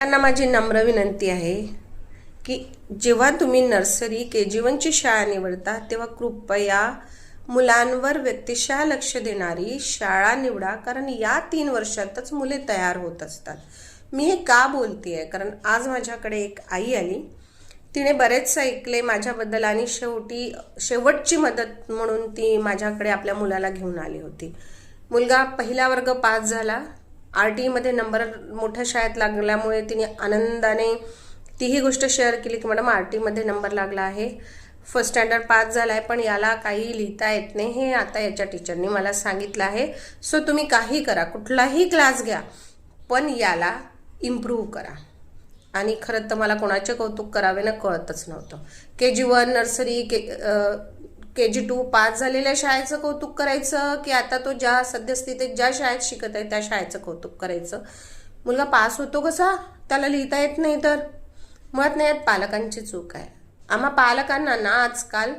त्यांना माझी नम्र विनंती आहे की जेव्हा तुम्ही नर्सरी KG1ची शाळा निवडता तेव्हा कृपया मुलांवर व्यक्तिशः लक्ष देणारी शाळा निवडा, कारण या 3 वर्षातच मुले तयार होत असतात. मी हे का बोलतेय, कारण आज माझ्याकडे एक आई आली. तिने बरेच ऐकले माझ्याबद्दल आणि शेवटची मदत म्हणून ती माझ्याकडे आपल्या मुलाला घेऊन आली होती. मुलगा पहिला वर्ग पास झाला. RTE मध्ये नंबर मोठ्या शाळेत लागल्यामुळे तिने आनंदाने तीही गोष्ट शेअर केली की मॅडम RTE मध्ये नंबर लागला आहे, फर्स्ट स्टँडर्ड पास झालाय, पण याला काही लिहिता येत नाही, हे आता याच्या टीचरनी मला सांगितलं आहे. सो तुम्ही काही करा, कुठलाही क्लास घ्या, पण याला इम्प्रूव्ह करा. आणि खरं तर मला कोणाचे कौतुक करावे ना कळतच नव्हतं. KG1 नर्सरी KG2 पास झालेल्या शाळेचं कौतुक करायचं की आता तो ज्या सद्यस्थितीत ज्या शाळेत शिकत आहे त्या शाळेचं कौतुक करायचं. मुलगा पास होतो कसा, त्याला लिहिता येत नाही तर? मुळात नाही, यात पालकांची चूक आहे. आम्हा पालकांना ना आजकाल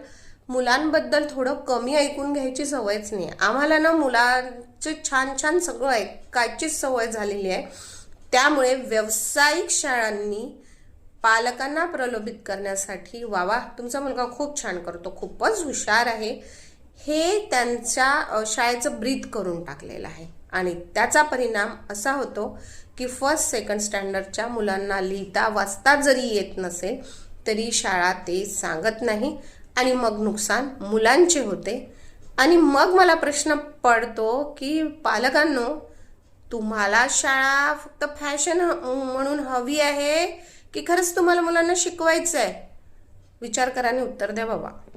मुलांबद्दल थोडं कमी ऐकून घ्यायची सवयच नाही. आम्हाला ना मुलांचे छान छान सगळं ऐकायचीच सवय झालेली आहे. त्यामुळे व्यावसायिक शाळांनी पालकांना प्रलोभित करण्यासाठी वावा तुमचा मुलगा खूप छान करतो, खूपच हुशार आहे, हे त्यांच्या शाळेचं ब्रीथ करून टाकलेलं आहे. आणि त्याचा परिणाम असा होतो की फर्स्ट सेकंड स्टँडर्डच्या मुलांना लिहिता वाचता जरी येत नसेल तरी शाळा ते सांगत नाही आणि मग नुकसान मुलांचे होते. आणि मग मला प्रश्न पडतो की पालकांनो, तुम्हाला शाळा फक्त फॅशन म्हणून हवी आहे की खरंच तुम्हाला मुलांना शिकवायचं आहे? विचार करा आणि उत्तर द्या बाबा.